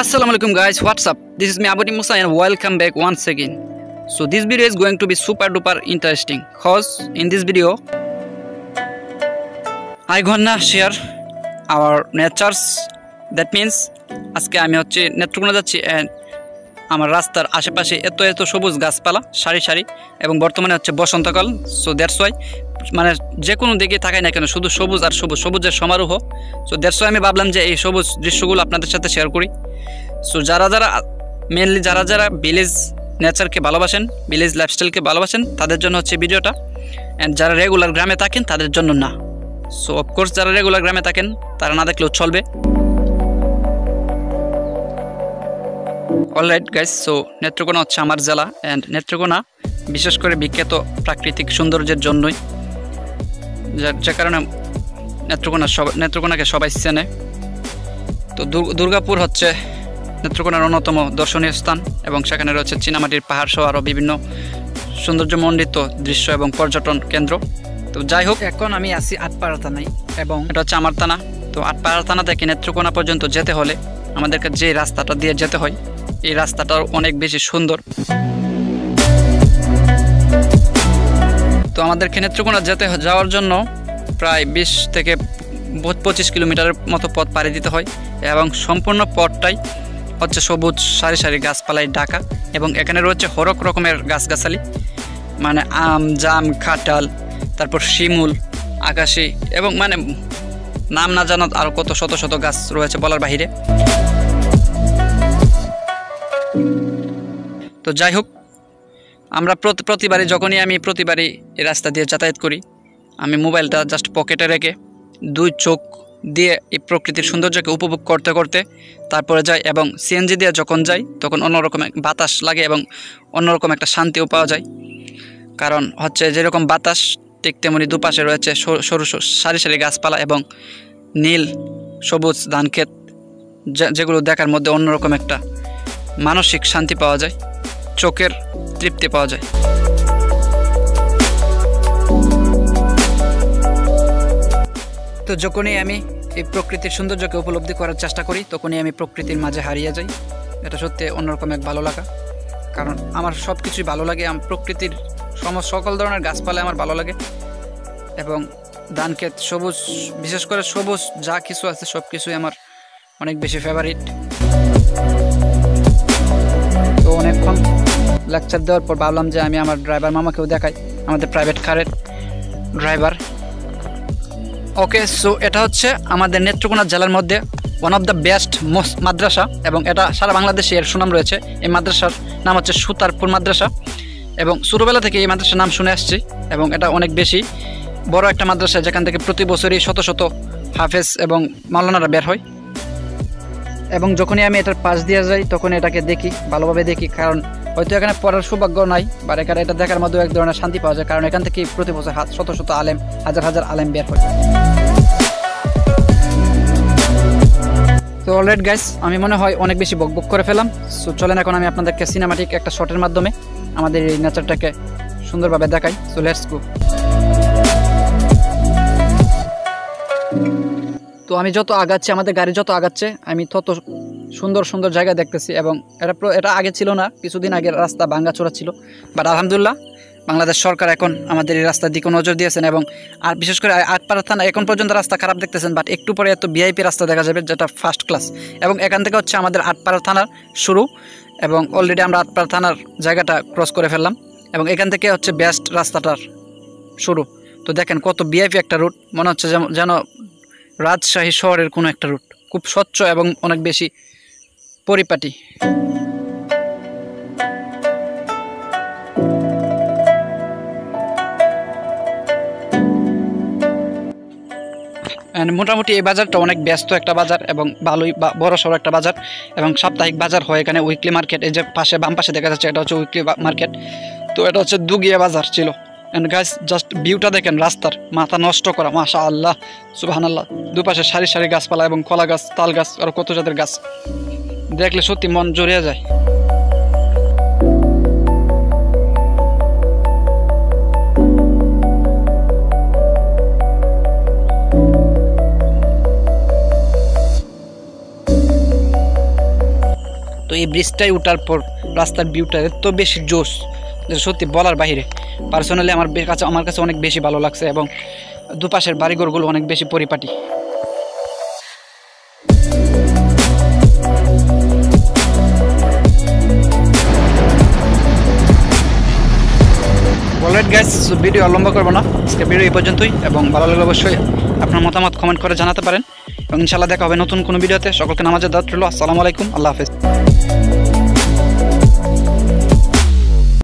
Assalamualaikum guys, what's up? This is me Abudi Musa and welcome back once again. So this video is going to be super duper interesting cause in this video I gonna share our natures. That means আজকে আমি হচ্ছে নেত্রকোনা যাচ্ছি and আমার রাস্তার আশেপাশে এত সবুজ গাছপালা সারি সারি এবং বর্তমানে হচ্ছে বসন্তকাল, সো দ্যাটস ওয়াই মানে যে কোনো দিকে তাকাই না কেন শুধু সবুজ আর সবুজ, সবুজের সমারোহ। সো দ্যাটস ওয়াই আমি ভাবলাম যে এই সবুজ দৃশ্যগুলো আপনাদের সাথে শেয়ার করি। সো যারা মেনলি যারা ভিলেজ নেচারকে ভালোবাসেন, ভিলেজ লাইফস্টাইলকে ভালোবাসেন তাদের জন্য হচ্ছে ভিডিওটা, অ্যান্ড যারা রেগুলার গ্রামে থাকেন তাদের জন্য না। সো অফকোর্স যারা রেগুলার গ্রামে থাকেন তারা না দেখলেও চলবে। অলরাইট গাইস, সো নেত্রকোনা হচ্ছে আমার জেলা অ্যান্ড নেত্রকোনা বিশেষ করে বিখ্যাত প্রাকৃতিক সৌন্দর্যের জন্যই, যে কারণে নেত্রকোনাকে সবাই চেনে। তো দুর্গাপুর হচ্ছে নেত্রকোনার অন্যতম দর্শনীয় স্থান এবং সেখানে রয়েছে চীনামাটির পাহাড় সহ আরও বিভিন্ন সৌন্দর্যমণ্ডিত দৃশ্য এবং পর্যটন কেন্দ্র। তো যাই হোক, এখন আমি আছি আটপাড়া থানায় এবং এটা হচ্ছে আমার থানা। তো আটপাড়া থানা থেকে নেত্রকোনা পর্যন্ত যেতে হলে আমাদেরকে যে রাস্তাটা দিয়ে যেতে হয় এই রাস্তাটাও অনেক বেশি সুন্দর। তো আমাদেরকে নেত্রকোনা যাওয়ার জন্য প্রায় 20 থেকে 25 কিলোমিটারের মতো পথ পাড়ি দিতে হয় এবং সম্পূর্ণ পথটাই হচ্ছে সবুজ সারি সারি গাছপালায় ঢাকা এবং এখানে রয়েছে হরেক রকমের গাছগাছালি, মানে আম, জাম, কাঁঠাল, তারপর শিমুল, আকাশি এবং মানে নাম না জানা আরও কত শত শত গাছ রয়েছে বলার বাহিরে। তো যাই হোক, আমরা প্রতিবারই এই রাস্তা দিয়ে যাতায়াত করি আমি মোবাইলটা জাস্ট পকেটে রেখে 2 চোখ দিয়ে এই প্রকৃতির সৌন্দর্যকে উপভোগ করতে করতে তারপরে যাই এবং সিএনজি দিয়ে যখন যাই তখন অন্যরকম বাতাস লাগে এবং অন্যরকম একটা শান্তিও পাওয়া যায়। কারণ হচ্ছে যেরকম বাতাস ঠিক তেমনি দুপাশে রয়েছে সরু সারি সারি গাছপালা এবং নীল সবুজ ধানক্ষেত, যেগুলো দেখার মধ্যে অন্যরকম একটা মানসিক শান্তি পাওয়া যায়, চোখের তৃপ্তি পাওয়া যায়। তো যখনই আমি এই প্রকৃতির সৌন্দর্যকে উপলব্ধি করার চেষ্টা করি তখনই আমি প্রকৃতির মাঝে হারিয়ে যাই। এটা সত্যি অন্যরকম এক ভালো লাগা, কারণ আমার সব কিছুই ভালো লাগে। প্রকৃতির সকল ধরনের গাছপালা আমার ভালো লাগে এবং ধানক্ষেত সবুজ, বিশেষ করে সবুজ যা কিছু আছে সব কিছুই আমার অনেক বেশি ফেভারিট। তো অনেকক্ষণ লেকচার দেওয়ার পর ভাবলাম যে আমি আমার ড্রাইভার মামাকেও দেখাই, আমাদের প্রাইভেট কারের ড্রাইভার। ওকে, সো এটা হচ্ছে আমাদের নেত্রকোনা জেলার মধ্যে ওয়ান অফ দ্য বেস্ট মাদ্রাসা এবং এটা সারা বাংলাদেশে এর সুনাম রয়েছে। এই মাদ্রাসার নাম হচ্ছে সুতারপুর মাদ্রাসা এবং ছোটোবেলা থেকে এই মাদ্রাসার নাম শুনে আসছি এবং এটা অনেক বেশি বড় একটা মাদ্রাসা, যেখান থেকে প্রতি বছরই শত শত হাফেজ এবং মাওলানারা বের হয়। এবং যখনই আমি এটার পাশ দিয়ে যাই তখন এটাকে দেখি, ভালোভাবে দেখি, কারণ হয়তো এখানে পড়ার সৌভাগ্য নাই, বা এখানে এটা দেখার মধ্যেও এক ধরনের শান্তি পাওয়া যায়, কারণ এখান থেকে প্রতি বছর শত শত আলেম, হাজার হাজার আলেম বের হয়। তো অলরাইট গাইস, আমি মনে হয় অনেক বেশি বকবক করে ফেলাম। সো চলেন এখন আমি আপনাদেরকে সিনেমাটিক একটা শটের মাধ্যমে আমাদের এই নেচারটাকে সুন্দরভাবে দেখাই। So let's go. তো আমি যত আগাচ্ছি, আমাদের গাড়ি যত আগাচ্ছে আমি তত সুন্দর সুন্দর জায়গা দেখতেছি এবং এটা আগে ছিল না, কিছুদিন আগে রাস্তা ভাঙাচোরা ছিল, বাট আলহামদুলিল্লাহ বাংলাদেশ সরকার এখন আমাদের এই রাস্তার দিকে নজর দিয়েছেন এবং আর বিশেষ করে আটপাড়া থানা এখন পর্যন্ত রাস্তা খারাপ দেখতেছেন, বাট একটু পরে এত ভিআইপি রাস্তা দেখা যাবে যেটা ফার্স্ট ক্লাস। এবং এখান থেকে হচ্ছে আমাদের আটপাড়া থানার শুরু এবং অলরেডি আমরা আটপাড়া থানার জায়গাটা ক্রস করে ফেললাম এবং এখান থেকে হচ্ছে বেস্ট রাস্তাটার শুরু। তো দেখেন কত ভিআইপি একটা রুট, মনে হচ্ছে যেন রাজশাহী শহরের কোনো একটা রুট, খুব স্বচ্ছ এবং অনেক বেশি পরিপাটি। মোটামুটি এই বাজারটা অনেক ব্যস্ত একটা বাজার এবং ভালোই বড় সড়ো একটা বাজার এবং সাপ্তাহিক বাজার হয় এখানে, উইকলি মার্কেট। এই যে বাম পাশে দেখা যাচ্ছে এটা হচ্ছে উইকলি মার্কেট। তো এটা হচ্ছে দুগিয়া বাজার ছিল। অ্যান্ড গাইস জাস্ট ভিউটা দেখেন রাস্তার, মাথা নষ্ট করা, মাশাআল্লাহ সুবহানাল্লাহ। দুপাশে সারি সারি গাছপালা এবং কলা গাছ, তাল গাছ, আর কত জাতের গাছ, দেখলে সত্যি মন জড়িয়ে যায়। এই ব্রিজটাই ওঠার পর রাস্তার ভিউটা এত বেশি জোশ যে সত্যি বলার বাইরে। পার্সোনালি আমার কাছে অনেক বেশি ভালো লাগছে এবং দুপাশের বাড়িঘরগুলো অনেক বেশি পরিপাটি। অলরাইট গাইস, সো ভিডিও লম্বা করবো না, আজকে ভিডিও এই পর্যন্তই। এবং ভালো লাগলে অবশ্যই আপনার মতামত কমেন্ট করে জানাতে পারেন এবং ইনশাআল্লাহ দেখা হবে নতুন কোনো ভিডিওতে। সকলকে নামাজের দাওয়াত রইল। আসসালামু আলাইকুম, আল্লাহ হাফেজ।